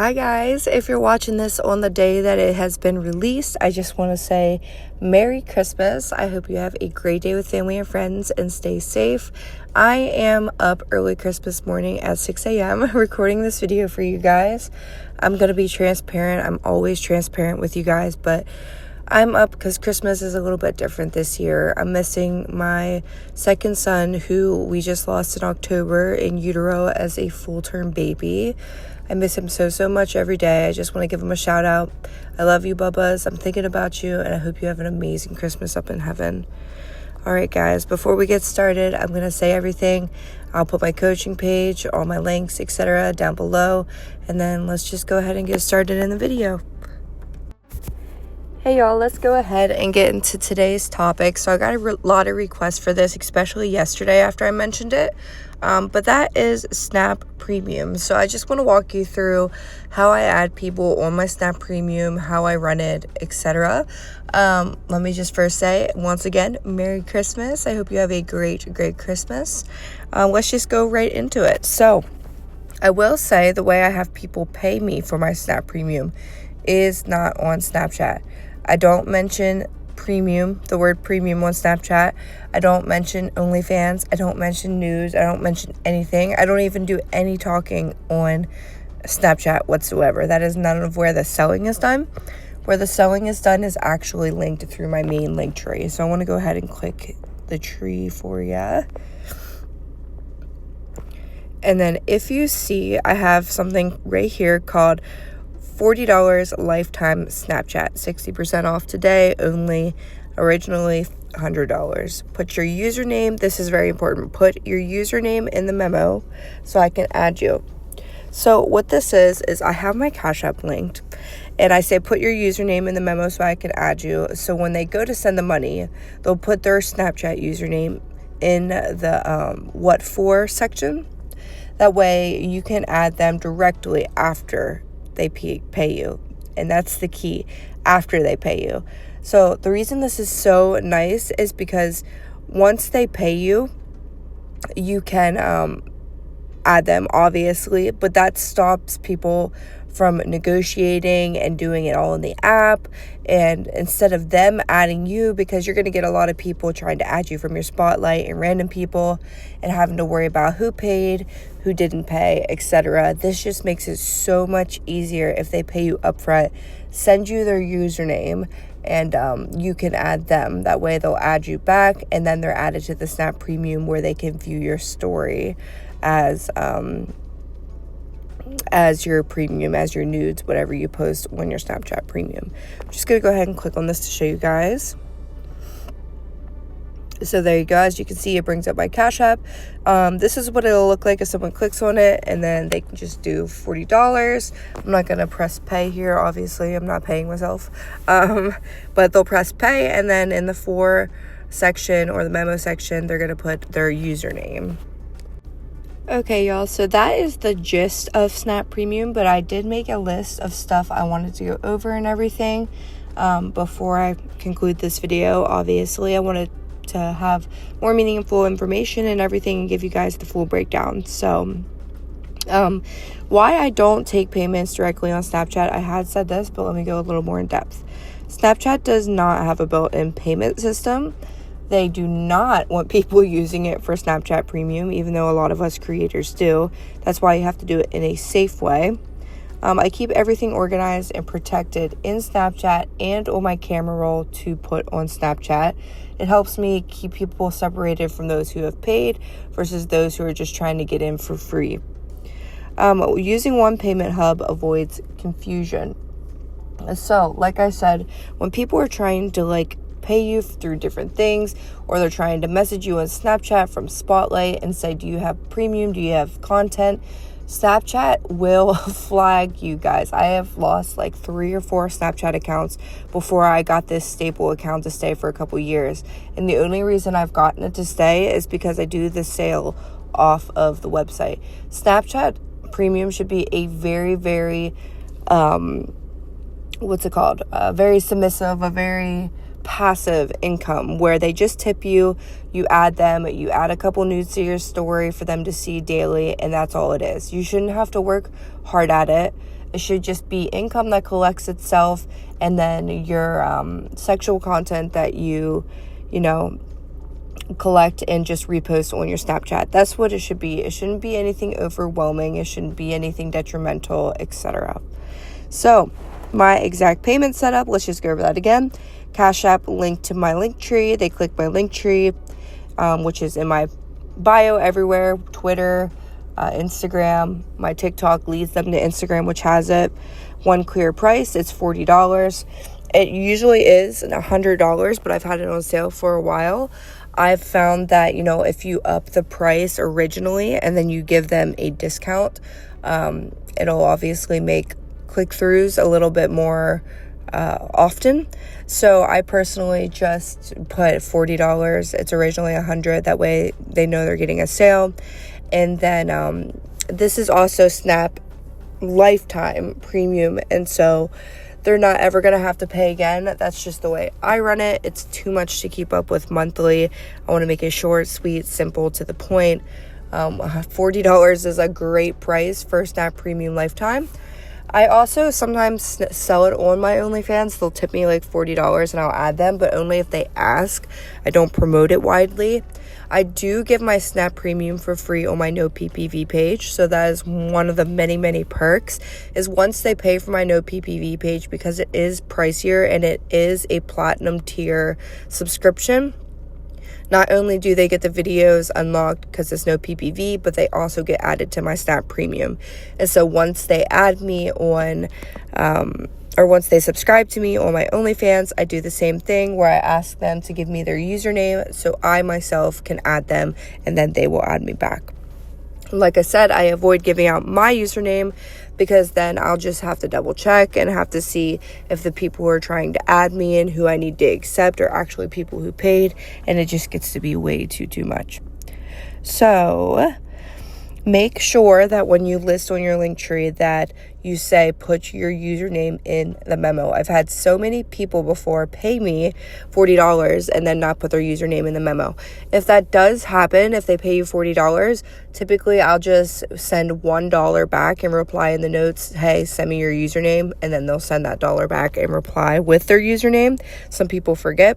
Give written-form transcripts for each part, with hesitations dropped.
Hi guys, if you're watching this on the day that it has been released, I just want to say Merry Christmas. I hope you have a great day with family and friends and stay safe. I am up early Christmas morning at 6 a.m. recording this video for you guys. I'm going to be transparent. I'm always transparent with you guys, but I'm up because Christmas is a little bit different this year. I'm missing my second son, who we just lost in October in utero as a full-term baby. I miss him so much every day. I just want to give him a shout out. I love you, Bubbas. I'm thinking about you, and I hope you have an amazing Christmas up in heaven. All right, guys, before we get started, I'm going to say everything. I'll put my coaching page, all my links, etc. down below, and then let's just go ahead and get started in the video. Hey y'all, let's go ahead and get into today's topic. So I got a lot of requests for this, especially yesterday after I mentioned it. But that is Snap Premium. So I just want to walk you through how I add people on my Snap Premium, how I run it, etc. Let me just first say, once again, Merry Christmas. I hope you have a great Christmas. Let's just go right into it. So I will say the way I have people pay me for my Snap Premium is not on Snapchat. I don't mention premium, the word premium on Snapchat. I don't mention OnlyFans. I don't mention news. I don't mention anything. I don't even do any talking on Snapchat whatsoever. That is none of where the selling is done. Where the selling is done is actually linked through my main link tree. So I want to go ahead and click the tree for you. And then if you see, I have something right here called $40 lifetime Snapchat, 60% off today, only originally $100. Put your username, this is very important, put your username in the memo so I can add you. So what this is I have my Cash App linked, and I say put your username in the memo so I can add you. So when they go to send the money, they'll put their Snapchat username in the what for section. That way you can add them directly after they pay you, and that's the key, after they pay you. So the reason this is so nice is because once they pay you, you can add them, obviously, but that stops people from negotiating and doing it all in the app. And instead of them adding you, because you're going to get a lot of people trying to add you from your spotlight and random people and having to worry about who paid, who didn't pay, etc. This just makes it so much easier if they pay you upfront, send you their username, and you can add them. That way they'll add you back, and then they're added to the Snap Premium where they can view your story as your premium, as your nudes, whatever you post on your Snapchat Premium. I'm just going to go ahead and click on this to show you guys. So there you go. As you can see, it brings up my Cash App. This is what it'll look like if someone clicks on it, and then they can just do $40. I'm not going to press pay here. Obviously, I'm not paying myself. But they'll press pay, and then in the for section or the memo section, they're going to put their username. Okay, y'all, so that is the gist of Snap Premium, but I did make a list of stuff I wanted to go over and everything before I conclude this video. Obviously, I wanted to have more meaningful information and everything and give you guys the full breakdown. So, why I don't take payments directly on Snapchat, I had said this, but let me go a little more in depth. Snapchat does not have a built-in payment system. They do not want people using it for Snapchat Premium, even though a lot of us creators do. That's why you have to do it in a safe way. I keep everything organized and protected in Snapchat and on my camera roll to put on Snapchat. It helps me keep people separated from those who have paid versus those who are just trying to get in for free. Using one payment hub avoids confusion. So, like I said, when people are trying to pay you through different things, or they're trying to message you on Snapchat from Spotlight and say, do you have premium, do you have content, Snapchat will flag you guys. I have lost 3 or 4 Snapchat accounts before I got this staple account to stay for a couple years, and the only reason I've gotten it to stay is because I do the sale off of the website. Snapchat Premium should be a very very very submissive, a very passive income where they just tip you, you add them, you add a couple nudes to your story for them to see daily, and that's all it is. You shouldn't have to work hard at it. It should just be income that collects itself, and then your sexual content that you collect and just repost on your Snapchat. That's what it should be. It shouldn't be anything overwhelming. It shouldn't be anything detrimental, etc. So my exact payment setup, let's just go over that again. Cash App linked to my link tree. They click my link tree, which is in my bio everywhere, Twitter, Instagram. My TikTok leads them to Instagram, which has it. One clear price, it's $40. It usually is $100, but I've had it on sale for a while. I've found that, if you up the price originally and then you give them a discount, it'll obviously make click-throughs a little bit more often. So I personally just put $40. It's originally $100. That way they know they're getting a sale. And then this is also Snap lifetime premium, and so they're not ever going to have to pay again. That's just the way I run it. It's too much to keep up with monthly. I want to make it short, sweet, simple, to the point. $40 is a great price for Snap Premium Lifetime. I also sometimes sell it on my OnlyFans. They'll tip me like $40 and I'll add them, but only if they ask. I don't promote it widely. I do give my Snap Premium for free on my no PPV page. So that is one of the many, many perks, is once they pay for my no PPV page, because it is pricier and it is a platinum tier subscription. Not only do they get the videos unlocked because it's no PPV, but they also get added to my Snap Premium. And so once they add me on, or once they subscribe to me on my OnlyFans, I do the same thing where I ask them to give me their username so I myself can add them, and then they will add me back. Like I said, I avoid giving out my username because then I'll just have to double check and have to see if the people who are trying to add me and who I need to accept are actually people who paid, and it just gets to be way too much. So make sure that when you list on your link tree that you say put your username in the memo. I've had so many people before pay me $40 and then not put their username in the memo. If that does happen, if they pay you $40, typically I'll just send $1 back and reply in the notes, hey, send me your username, and then they'll send that $1 back and reply with their username. Some people forget.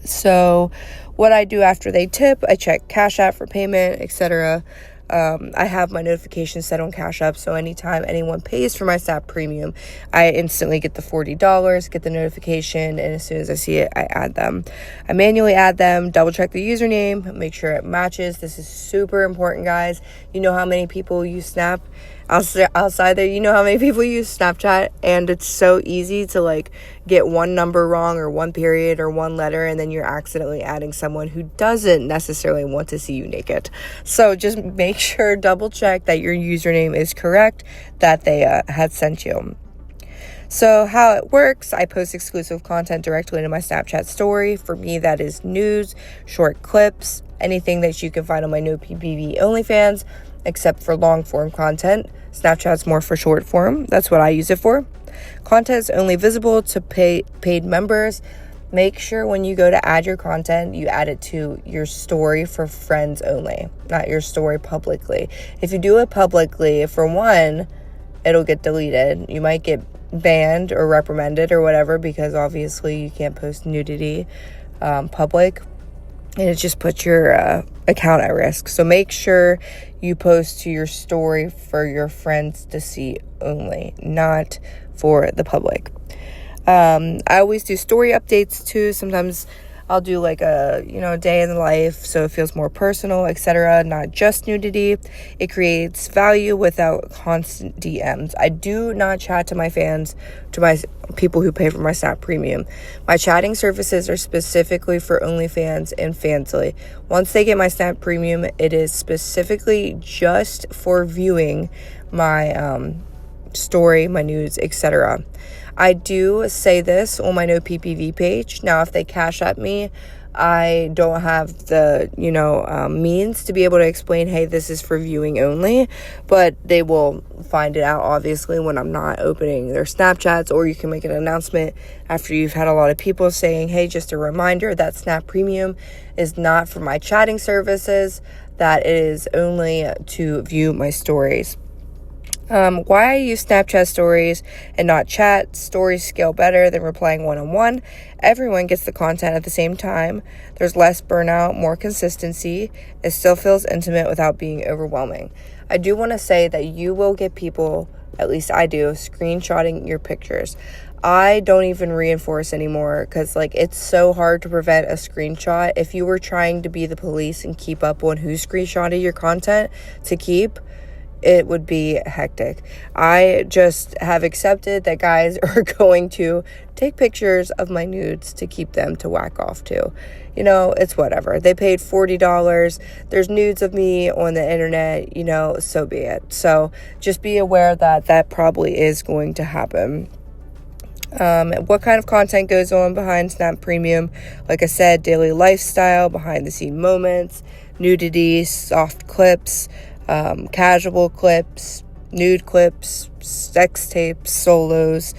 So what I do after they tip, I check Cash App for payment, etc. I have my notifications set on Cash App, so anytime anyone pays for my Snap Premium, I instantly get the $40, get the notification, and as soon as I see it, I add them. I manually add them, double check the username, make sure it matches. This is super important, guys. You know how many people use Snap outside there? You know how many people use Snapchat, and it's so easy to get one number wrong or one period or one letter, and then you're accidentally adding someone who doesn't necessarily want to see you naked. So just make sure, double check that your username is correct, that they had sent you. So how it works, I post exclusive content directly into my Snapchat story. For me, that is news, short clips, anything that you can find on my no PPV OnlyFans, except for long form content. Snapchat's more for short form. That's what I use it for. Content is only visible to paid members. Make sure when you go to add your content, you add it to your story for friends only, not your story publicly. If you do it publicly, for one, it'll get deleted. You might get banned or reprimanded or whatever, because obviously you can't post nudity public, and it just puts your account at risk. So make sure you post to your story for your friends to see only, not for the public. I always do story updates too. Sometimes I'll do a day in the life, so it feels more personal, etc. Not just nudity. It creates value without constant DMs. I do not chat to my fans, to my people who pay for my Snap Premium. My chatting services are specifically for OnlyFans and Fansly. Once they get my Snap Premium, it is specifically just for viewing my story, my news, etc. I do say this on my no PPV page. Now, if they cash at me, I don't have the, means to be able to explain, hey, this is for viewing only, but they will find it out, obviously, when I'm not opening their Snapchats, or you can make an announcement after you've had a lot of people saying, hey, just a reminder that Snap Premium is not for my chatting services, that it is only to view my stories. Why I use Snapchat stories and not chat. Stories scale better than replying one-on-one. Everyone gets the content at the same time. There's less burnout, more consistency. It still feels intimate without being overwhelming. I do want to say that you will get people, at least I do, screenshotting your pictures. I don't even reinforce anymore because it's so hard to prevent a screenshot. If you were trying to be the police and keep up on who screenshotted your content to keep, it would be hectic. I just have accepted that guys are going to take pictures of my nudes to keep them to whack off to. It's whatever. They paid $40. There's nudes of me on the internet, so be it. So just be aware that that probably is going to happen. What kind of content goes on behind Snap Premium? Like I said, daily lifestyle, behind the scene moments, nudity, soft clips, casual clips, nude clips, sex tapes, solos,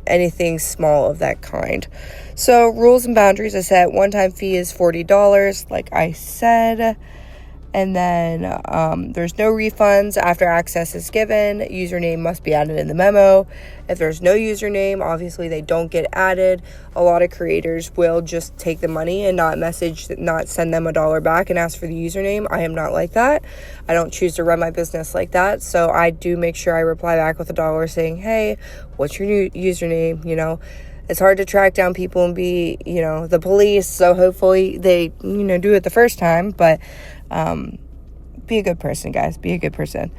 anything small of that kind. So rules and boundaries, I said one-time fee is $40, like I said. And then there's no refunds after access is given. Username must be added in the memo. If there's no username, obviously they don't get added. A lot of creators will just take the money and not send them $1 back and ask for the username. I am not like that. I don't choose to run my business like that. So I do make sure I reply back with $1 saying, hey, what's your new username? It's hard to track down people and be, the police. So hopefully they, do it the first time. But be a good person, guys. Be a good person.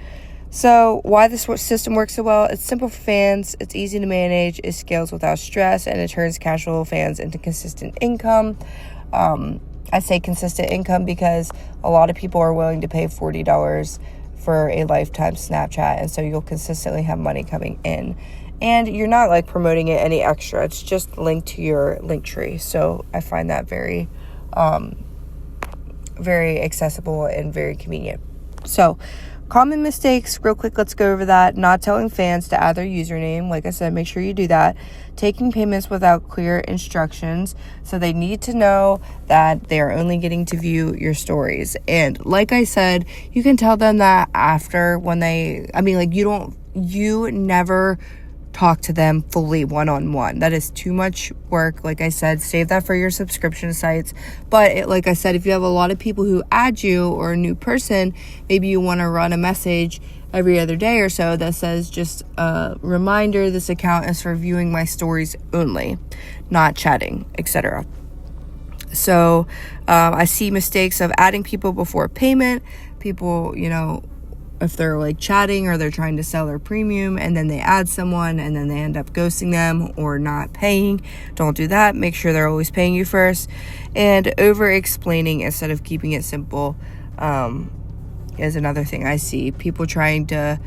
So why this system works so well? It's simple for fans. It's easy to manage. It scales without stress. And it turns casual fans into consistent income. I say consistent income because a lot of people are willing to pay $40 for a lifetime Snapchat. And so you'll consistently have money coming in. And you're not promoting it any extra. It's just linked to your link tree. So I find that very, very accessible and very convenient. So common mistakes, real quick, let's go over that. Not telling fans to add their username. Like I said, make sure you do that. Taking payments without clear instructions. So they need to know that they are only getting to view your stories. And like I said, you can tell them that after when you never talk to them fully one-on-one. That is too much work. Like I said, save that for your subscription sites. But like I said, if you have a lot of people who add you or a new person, maybe you want to run a message every other day or so that says just a reminder, this account is for viewing my stories only, not chatting, etc. So I see mistakes of adding people before payment. People, if they're chatting or they're trying to sell their premium and then they add someone and then they end up ghosting them or not paying, don't do that. Make sure they're always paying you first. And over explaining instead of keeping it simple is another thing I see. People trying to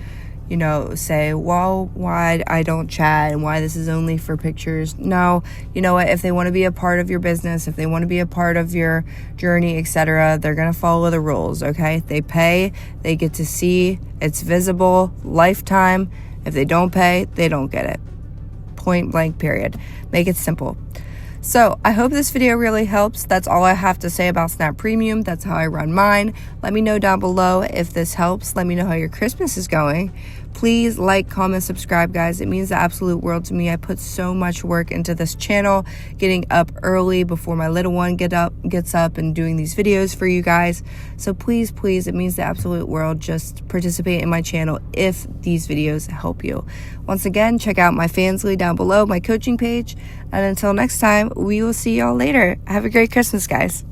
say, well, why I don't chat and why this is only for pictures. No, you know what? If they want to be a part of your business, if they want to be a part of your journey, etc., they're going to follow the rules, okay? They pay, they get to see, it's visible, lifetime. If they don't pay, they don't get it. Point blank, period. Make it simple. So I hope this video really helps. That's all I have to say about Snap Premium. That's how I run mine. Let me know down below if this helps. Let me know how your Christmas is going. Please like, comment, subscribe, guys. It means the absolute world to me. I put so much work into this channel, getting up early before my little one gets up and doing these videos for you guys. So please, it means the absolute world. Just participate in my channel if these videos help you. Once again, check out my Fansly down below, my coaching page. And until next time, we will see y'all later. Have a great Christmas, guys.